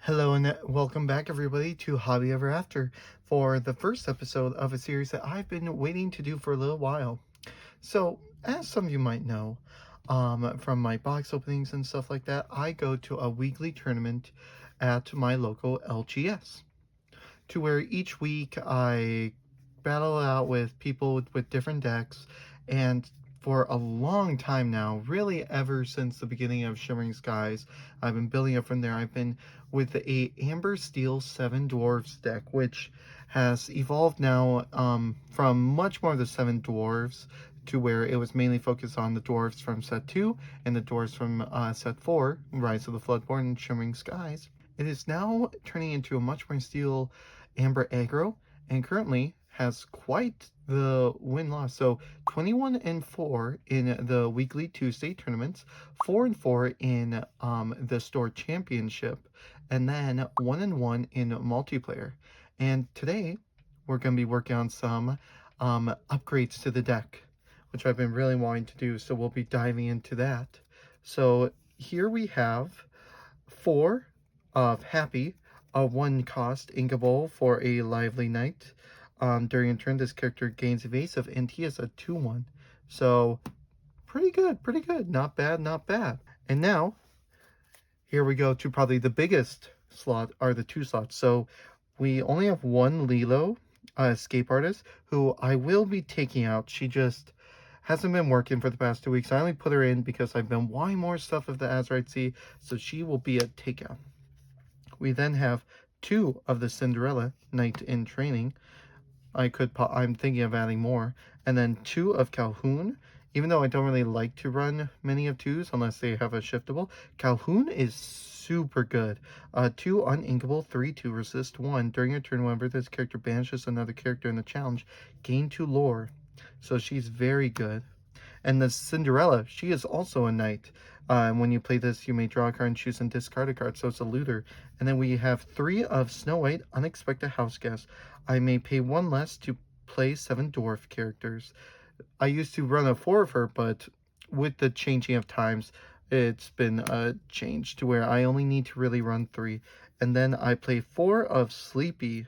Hello and welcome back everybody to Hobby Ever After for the first episode of a series that I've been waiting to do for a little while. So, as some of you might know, from my box openings and stuff like that, I go to a weekly tournament at my local LGS, to where each week I battle out with people with different decks, and for a long time now, really ever since the beginning of Shimmering Skies, I've been building up from there. I've been with a Amber Steel 7 Dwarves deck, which has evolved now from much more of the 7 Dwarves to where it was mainly focused on the Dwarves from set 2 and the Dwarves from set 4, Rise of the Floodborn and Shimmering Skies. It is now turning into a much more steel Amber Aggro, and currently has quite the win-loss. So 21-4 in the weekly Tuesday tournaments, 4-4 in the store championship, and then 1-1 in multiplayer. And today we're going to be working on some upgrades to the deck, which I've been really wanting to do. So we'll be diving into that. So here we have 4 of Happy, a 1 cost Inkable for a Lively Night. During a turn, this character gains evasive, and he is a 2/1. So, pretty good, pretty good. Not bad, not bad. And now, here we go to probably the biggest slot, are the 2 slots. So, we only have 1 Lilo, escape artist, who I will be taking out. She just hasn't been working for the past 2 weeks. I only put her in because I've been wanting more stuff of the Azurite Sea, so she will be a takeout. We then have 2 of the Cinderella, Knight in Training. I'm thinking of adding more. And then 2 of Calhoun. Even though I don't really like to run many of 2s unless they have a shiftable, Calhoun is super good. 2 uninkable, 3 to resist 1. During a turn, whenever this character banishes another character in the challenge, gain 2 lore. So she's very good. And the Cinderella, she is also a knight. When you play this, you may draw a card and choose and discard a card, so it's a looter. And then we have 3 of Snow White, Unexpected House Guest. I may pay 1 less to play 7 dwarf characters. I used to run a 4 of her, but with the changing of times, it's been changed to where I only need to really run 3. And then I play 4 of Sleepy,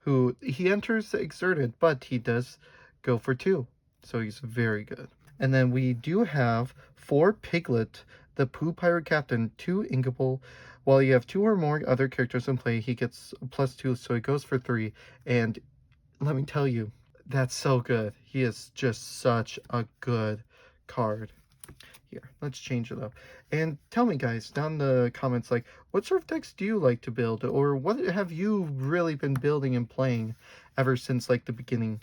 who he enters exerted, but he does go for 2. So he's very good. And then we do have 4 Piglet, the Pooh Pirate Captain, 2 Inkable. While you have 2 or more other characters in play, he gets +2, so he goes for 3. And let me tell you, that's so good. He is just such a good card. Here, let's change it up. And tell me, guys, down in the comments, like, what sort of decks do you like to build? Or what have you really been building and playing ever since, like, the beginning?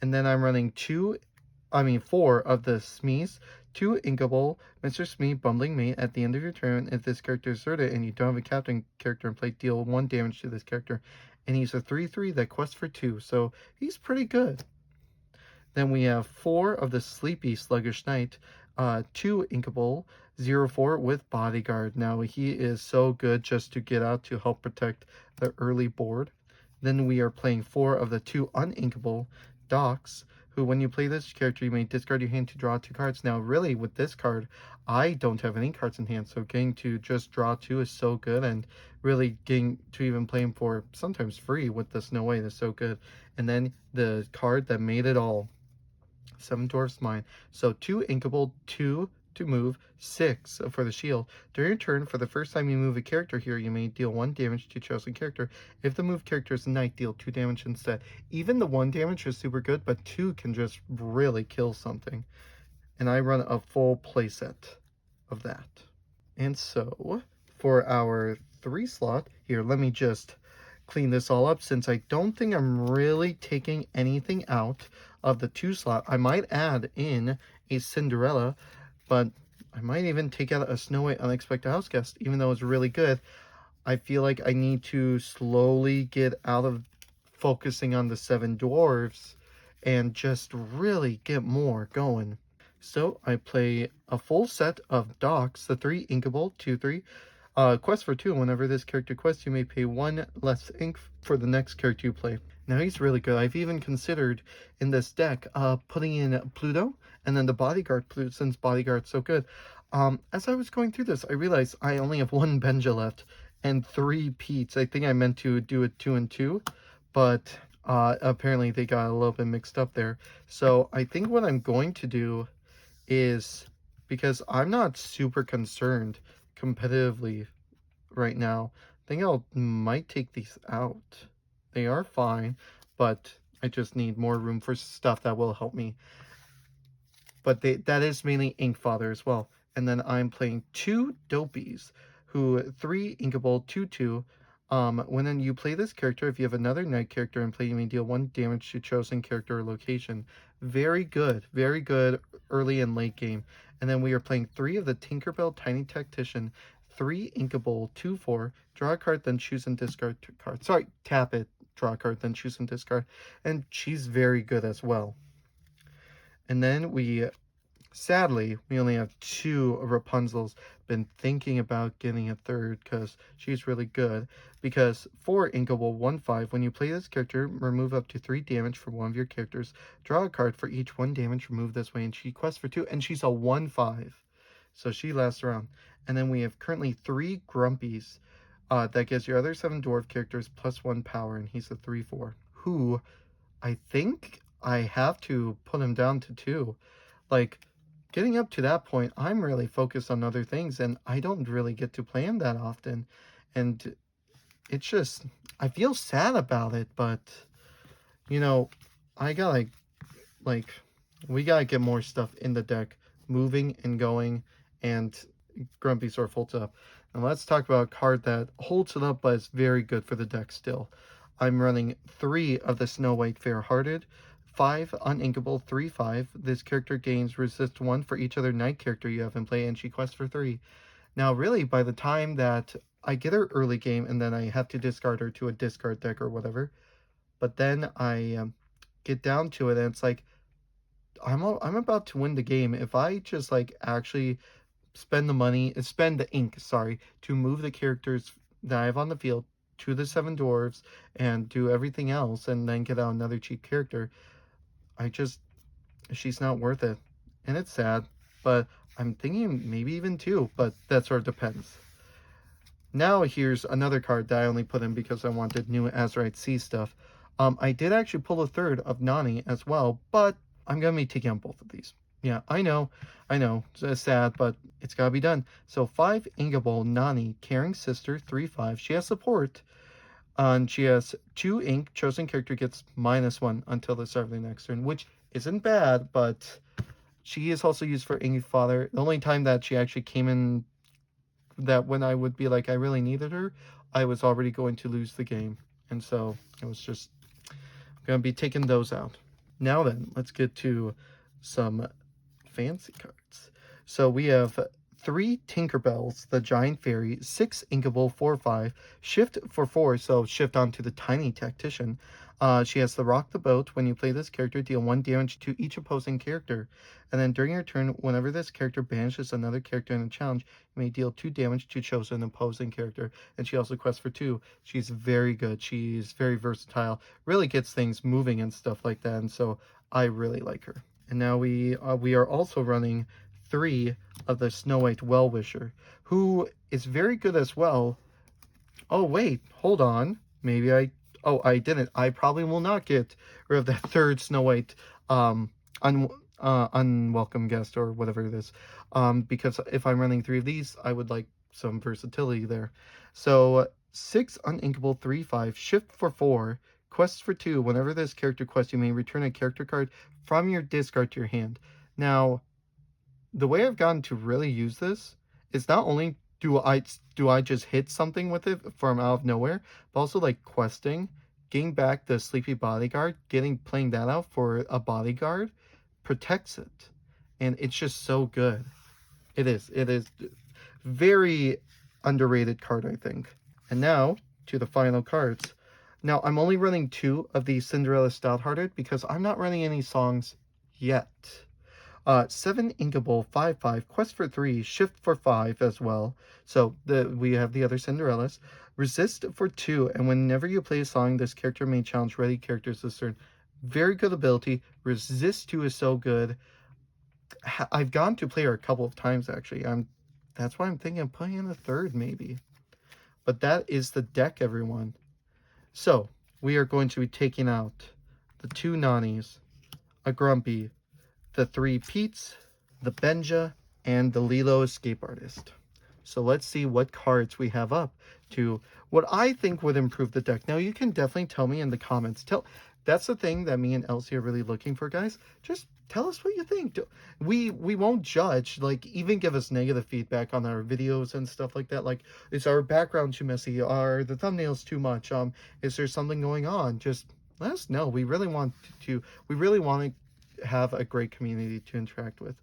And then I'm running 4 of the Smees, 2 Inkable, Mr. Smee, Bumbling Mate. At the end of your turn, if this character is deserted and you don't have a captain character in play, deal 1 damage to this character. And he's a 3/3 that quests for 2, so he's pretty good. Then we have 4 of the Sleepy Sluggish Knight, 2 Inkable, 0/4 with Bodyguard. Now he is so good just to get out to help protect the early board. Then we are playing 4 of the 2 uninkable Docks, who when you play this character, you may discard your hand to draw 2 cards. Now, really, with this card, I don't have any cards in hand, so getting to just draw 2 is so good, and really getting to even play him for sometimes free with the Snow White is so good. And then the card that made it all, 7 Dwarfs Mine. So 2 Inkable, 2 to move, 6 for the shield. During your turn, for the first time you move a character here, you may deal 1 damage to chosen character. If the moved character is a knight, deal 2 damage instead. Even the 1 damage is super good, but 2 can just really kill something. And I run a full playset of that. And so, for our 3 slot, here, let me just clean this all up since I don't think I'm really taking anything out of the 2 slot. I might add in a Cinderella, but I might even take out a Snow White Unexpected House Guest, even though it's really good. I feel like I need to slowly get out of focusing on the 7 dwarves and just really get more going. So I play a full set of Docks, the 3 Inkable, 2/3. Quest for 2. Whenever this character quests, you may pay 1 less ink for the next character you play. Now he's really good. I've even considered in this deck putting in Pluto and then the Bodyguard Pluto, since Bodyguard's so good. As I was going through this, I realized I only have 1 Benja left, and 3 Pete's. I think I meant to do it 2 and 2, but apparently they got a little bit mixed up there. So I think what I'm going to do is, because I'm not super concerned competitively right now, I think might take these out. They are fine, but I just need more room for stuff that will help me. But that is mainly Inkfather as well. And then I'm playing 2 Dopies, who 3 Inkable, 2/2. When you play this character, if you have another knight character in play, you may deal 1 damage to chosen character or location. Very good early and late game. And then we are playing 3 of the Tinkerbell Tiny Tactician, 3 Inkable, 2/4. Draw a card, then choose and discard card. Sorry, tap it, draw a card, then choose and discard. And she's very good as well. And then sadly, we only have 2 Rapunzels. Been thinking about getting a third because she's really good. Because 4 Inkable 1/5, when you play this character, remove up to 3 damage from one of your characters. Draw a card for each 1 damage removed this way, and she quests for 2, and she's a 1/5. So she lasts around. And then we have currently 3 Grumpies. That gives your other 7 dwarf characters +1 power, and he's a 3/4. Who I think I have to put him down to 2. Like, getting up to that point, I'm really focused on other things, and I don't really get to play him that often. And it's just, I feel sad about it, but, you know, I gotta, like, we gotta get more stuff in the deck, moving and going, and Grumpy Sword holds up. Now let's talk about a card that holds it up, but is very good for the deck still. I'm running 3 of the Snow White Fair-Hearted, 5 uninkable, 3/5. This character gains resist 1 for each other knight character you have in play, and she quests for 3. Now, really, by the time that I get her early game, and then I have to discard her to a discard deck or whatever, but then I get down to it, and it's like, I'm about to win the game. If I just, like, actually spend the ink, sorry, to move the characters that I have on the field to the 7 dwarves and do everything else, and then get out another cheap character, she's not worth it. And it's sad, but I'm thinking maybe even 2, but that sort of depends. Now here's another card that I only put in because I wanted new Azurite Sea stuff. I did actually pull a third of Nani as well, but I'm going to be taking on both of these. Yeah, I know, it's sad, but it's got to be done. So 5 Inkable Nani, Caring Sister, 3/5. She has support, and she has 2 ink. Chosen character gets -1 until the start of the next turn, which isn't bad, but she is also used for Inkfather. The only time that she actually came in, that when I would be like, I really needed her, I was already going to lose the game. And so it was just going to be taking those out. Now then, let's get to some fancy cards. So we have 3 Tinkerbells, the Giant Fairy, 6 Inkable, 4/5, Shift for 4, so shift onto the Tiny Tactician. She has the Rock the Boat. When you play this character, deal 1 damage to each opposing character. And then during your turn, whenever this character banishes another character in a challenge, you may deal 2 damage to chosen opposing character. And she also quests for 2. She's very good. She's very versatile. Really gets things moving and stuff like that. And so I really like her. And now we are also running 3 of the Snow White Well-Wisher, who is very good as well. Oh, wait, hold on. Maybe I didn't. I probably will not get rid of that third Snow White unwelcome guest or whatever it is. Because if I'm running 3 of these, I would like some versatility there. So 6 uninkable, 3/5, shift for 4, quests for 2. Whenever this character quests, you may return a character card from your discard to your hand. Now, the way I've gotten to really use this is not only do I just hit something with it from out of nowhere, but also like questing, getting back the Sleepy Bodyguard, playing that out for a bodyguard protects it. And it's just so good. It is very underrated card, I think. And now to the final cards. Now I'm only running 2 of the Cinderella Stouthearted because I'm not running any songs yet. 7 Inkable, 5/5, quest for 3, shift for 5 as well. So we have the other Cinderellas. Resist for 2, and whenever you play a song, this character may challenge ready characters this turn. Very good ability. Resist 2 is so good. I've gone to play her a couple of times actually. That's why I'm thinking of playing in a third maybe. But that is the deck, everyone. So, we are going to be taking out the 2 Nannies, a Grumpy, the 3 Pete's, the Benja, and the Lilo Escape Artist. So let's see what cards we have up to what I think would improve the deck. Now you can definitely tell me in the comments. That's the thing that me and Elsie are really looking for, guys. Just tell us what you think. We won't judge. Like, even give us negative feedback on our videos and stuff like that. Like, is our background too messy? Are the thumbnails too much? Is there something going on? Just let us know. We really want to have a great community to interact with.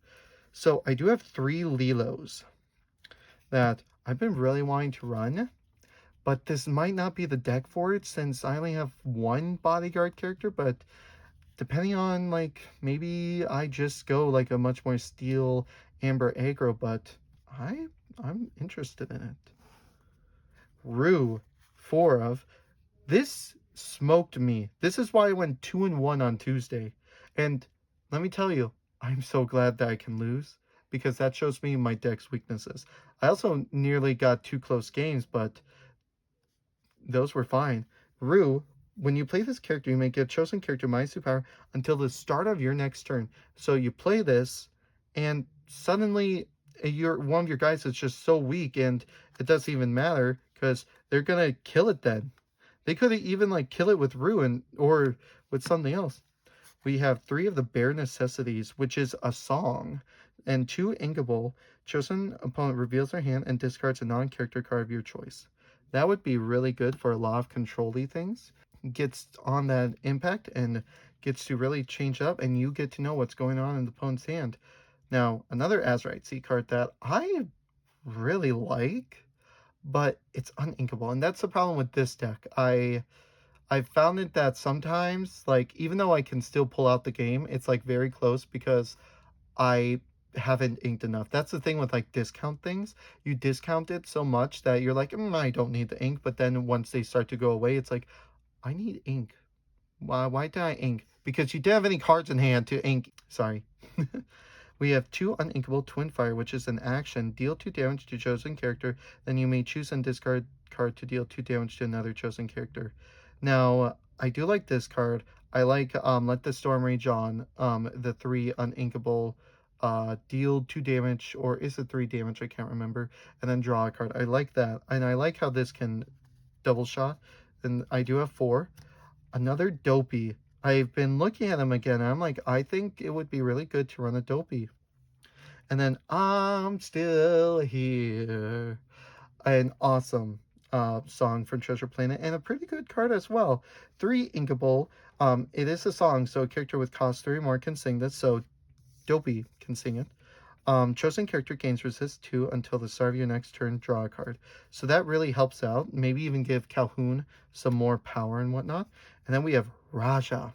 So I do have 3 Lilos that I've been really wanting to run, but this might not be the deck for it since I only have 1 bodyguard character. But depending on, like, maybe I just go like a much more steel amber aggro, but I'm interested in it. Rue, 4 of. This smoked me. This is why I went 2-1 on Tuesday. And let me tell you, I'm so glad that I can lose because that shows me my deck's weaknesses. I also nearly got 2 close games, but those were fine. Rue, when you play this character, you may give chosen character minus 2 power until the start of your next turn. So you play this, and suddenly one of your guys is just so weak, and it doesn't even matter because they're gonna kill it then. They could even like kill it with ruin or with something else. We have 3 of the bare necessities, which is a song, and 2 inkable. Chosen opponent reveals their hand and discards a non-character card of your choice. That would be really good for a lot of control-y things. Gets on that impact and gets to really change up, and you get to know what's going on in the opponent's hand. Now, another Azurite Sea card that I really like, but it's uninkable, and that's the problem with this deck. I've found it that sometimes, like, even though I can still pull out the game, it's like very close because I haven't inked enough. That's the thing with like discount things. You discount it so much that you're like, I don't need the ink. But then once they start to go away, it's like, I need ink. Why did I ink? Because you didn't have any cards in hand to ink. Sorry. We have 2 uninkable Twin Fire, which is an action. Deal 2 damage to chosen character. Then you may choose and discard card to deal 2 damage to another chosen character. Now, I do like this card. I like Let the Storm Rage On, the 3 uninkable, deal 2 damage, or is it 3 damage? I can't remember. And then draw a card. I like that. And I like how this can double shot. And I do have 4. Another Dopey. I've been looking at them again, and I'm like, I think it would be really good to run a Dopey. And then I'm Still Here. An awesome song from Treasure Planet, and a pretty good card as well. 3 inkable. It is a song, so a character with cost 3 or more can sing this, so Dopey can sing it. Chosen character gains resist 2 until the start of your next turn, draw a card. So that really helps out. Maybe even give Calhoun some more power and whatnot. And then we have Raja.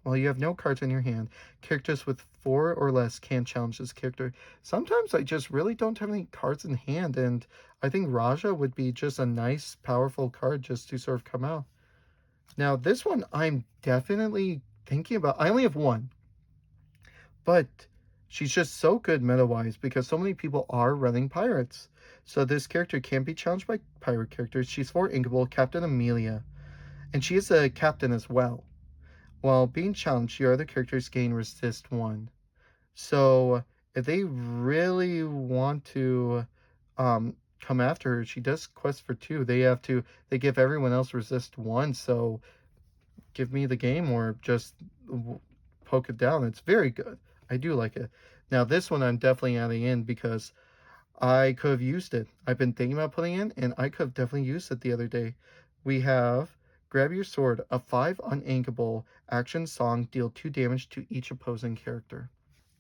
While you have no cards in your hand, characters with 4 or less can challenge this character. Sometimes I just really don't have any cards in hand, and I think Raja would be just a nice, powerful card just to sort of come out. Now, this one I'm definitely thinking about. I only have 1, but she's just so good meta-wise because so many people are running pirates. So this character can't be challenged by pirate characters. She's 4 inkable, Captain Amelia, and she is a captain as well. While being challenged, your other characters gain resist 1. So if they really want to come after her, she does quest for 2. They give everyone else resist 1. So give me the game or just poke it down. It's very good. I do like it. Now this one I'm definitely adding in because I could have used it. I've been thinking about putting in, and I could have definitely used it the other day. We have Grab Your Sword, a 5 uninkable action song, deal 2 damage to each opposing character.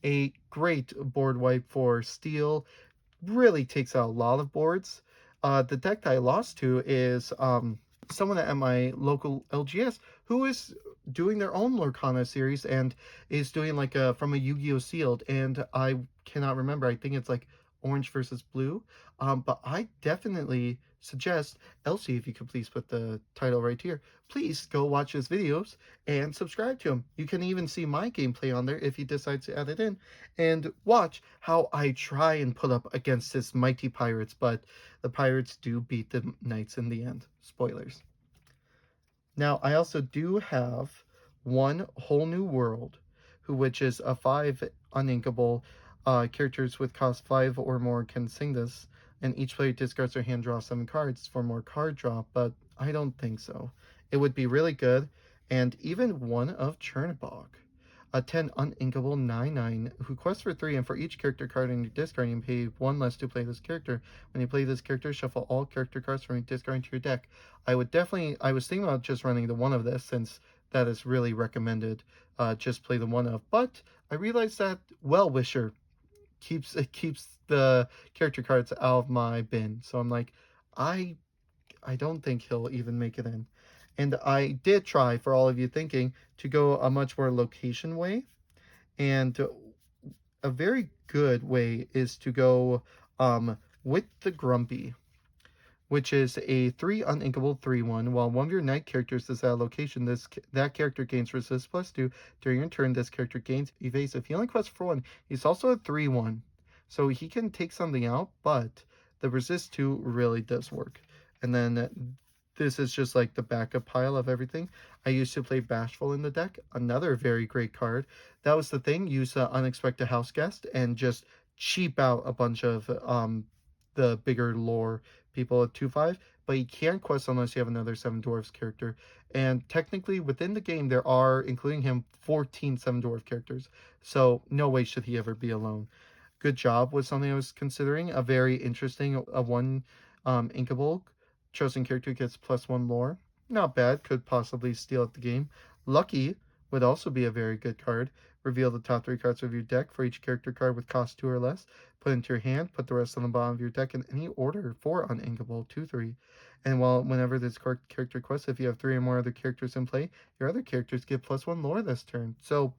A great board wipe for steel, really takes out a lot of boards. The deck that I lost to is someone at my local LGS who is doing their own Lorcana series and is doing like from a Yu-Gi-Oh! Sealed, and I cannot remember. I think it's like orange versus blue. But I definitely suggest, Elsie, if you could please put the title right here, please go watch his videos and subscribe to him. You can even see my gameplay on there if he decides to add it in, and watch how I try and put up against his mighty pirates, but the pirates do beat the knights in the end. Spoilers. Now, I also do have One Whole New World, which is a 5 uninkable characters with cost 5 or more can sing this, and each player discards their hand, draw 7 cards for more card draw, but I don't think so. It would be really good, and even one of Chernobog, a 10 uninkable 9/9 who quests for 3, and for each character card in your discard, you pay 1 less to play this character. When you play this character, shuffle all character cards from your discard into your deck. I was thinking about just running the one of this since that is really recommended. Just play the one of, but I realized that Well-Wisher keeps the character cards out of my bin, so I'm like, I I don't think he'll even make it in. And I did try, for all of you thinking, to go a much more location way, and a very good way is to go with the Grumpy, which is a 3 uninkable 3/1. While one of your knight characters is at a location, that character gains resist +2. During your turn, this character gains evasive. He only quests for 1. He's also a 3/1, so he can take something out, but the resist 2 really does work. And then this is just like the backup pile of everything. I used to play Bashful in the deck, another very great card. That was the thing, use Unexpected House Guest and just cheap out a bunch of the bigger lore people at 2/5, but you can't quest unless you have another Seven Dwarfs character. And technically, within the game, there are, including him, 14 Seven Dwarf characters. So no way should he ever be alone. Good Job was something I was considering. A very interesting, a one inkable. Chosen character gets +1 lore. Not bad, could possibly steal at the game. Lucky would also be a very good card. Reveal the top 3 cards of your deck for each character card with cost 2 or less. Put into your hand, put the rest on the bottom of your deck in any order for uninkable 2/3. And whenever this character quests, if you have 3 or more other characters in play, your other characters get +1 lore this turn. So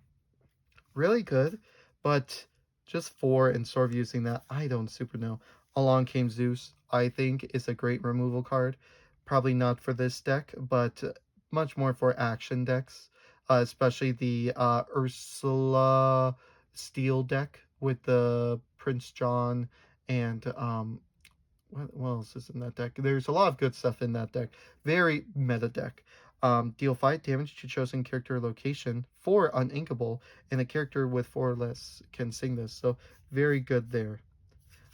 really good, but just 4 and sort of using that, I don't super know. Along Came Zeus, I think, is a great removal card. Probably not for this deck, but much more for action decks, especially the Ursula Steel deck with the Prince John and what else is in that deck? There's a lot of good stuff in that deck. Very meta deck. Deal 5 damage to chosen character location, 4 uninkable, and a character with 4 or less can sing this, so very good there.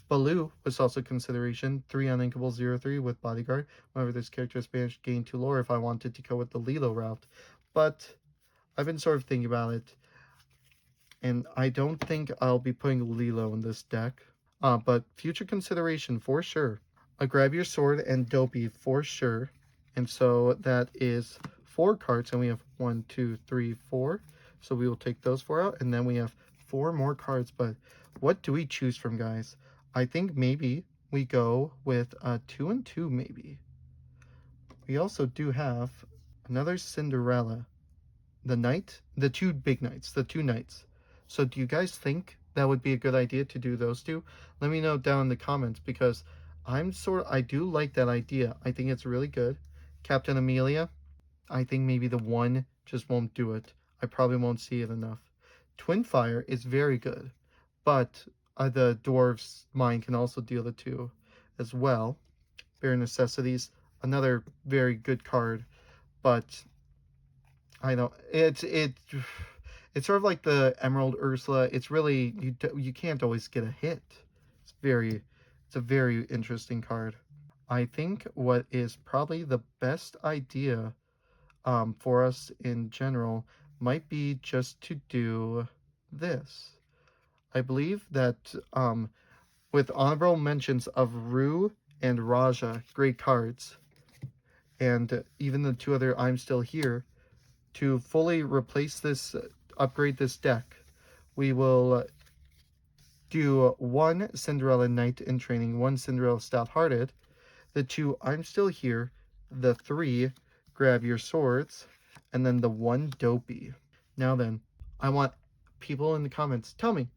Baloo was also consideration, 3 uninkable 0/3 with Bodyguard. Whenever this character is banished, gain 2 lore if I wanted to go with the Lilo route. But I've been sort of thinking about it, and I don't think I'll be putting Lilo in this deck. But future consideration for sure. Grab Your Sword and Dopey for sure. And so that is 4 cards, and we have 1, 2, 3, 4. So we will take those 4 out, and then we have 4 more cards. But what do we choose from, guys? I think maybe we go with 2 and 2, maybe. We also do have another Cinderella. The knight, the 2 big knights, the 2 knights. So do you guys think that would be a good idea to do those 2? Let me know down in the comments, because I do like that idea. I think it's really good. Captain Amelia, I think maybe the 1 just won't do it. I probably won't see it enough. Twin Fire is very good, but the dwarf's mind can also deal the 2 as well. Bare Necessities, another very good card, but I know it's sort of like the Emerald Ursula. It's really you can't always get a hit. It's a very interesting card. I think what is probably the best idea for us in general might be just to do this. I believe that with honorable mentions of Rue and Raja, great cards, and even the 2 other I'm Still Here, to fully replace this, upgrade this deck, we will do 1 Cinderella Knight in Training, 1 Cinderella Stout-Hearted, the 2 I'm Still Here, the 3 Grab Your Swords, and then the 1 Dopey. Now then, I want people in the comments, tell me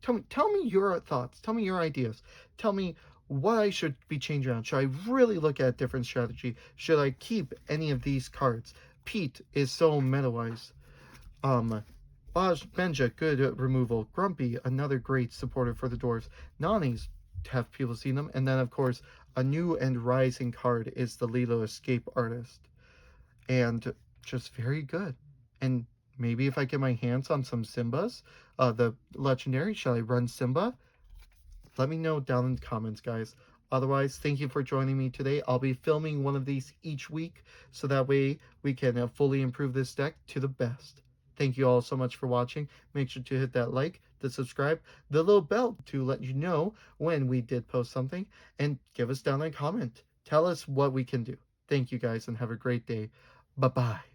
your thoughts, tell me your ideas, tell me what I should be changing around. Should I really look at a different strategy? Should I keep any of these cards? Pete is so meta-wise. Benja, good removal. Grumpy, another great supporter for the dwarves. Nani's, have people seen them? And then, of course, a new and rising card is the Lilo Escape Artist. And just very good. And maybe if I get my hands on some Simbas, the legendary, shall I run Simba? Let me know down in the comments, guys. Otherwise, thank you for joining me today. I'll be filming one of these each week, so that way we can fully improve this deck to the best. Thank you all so much for watching. Make sure to hit that like, the subscribe, the little bell to let you know when we did post something, and give us down a comment. Tell us what we can do. Thank you guys, and have a great day. Bye-bye.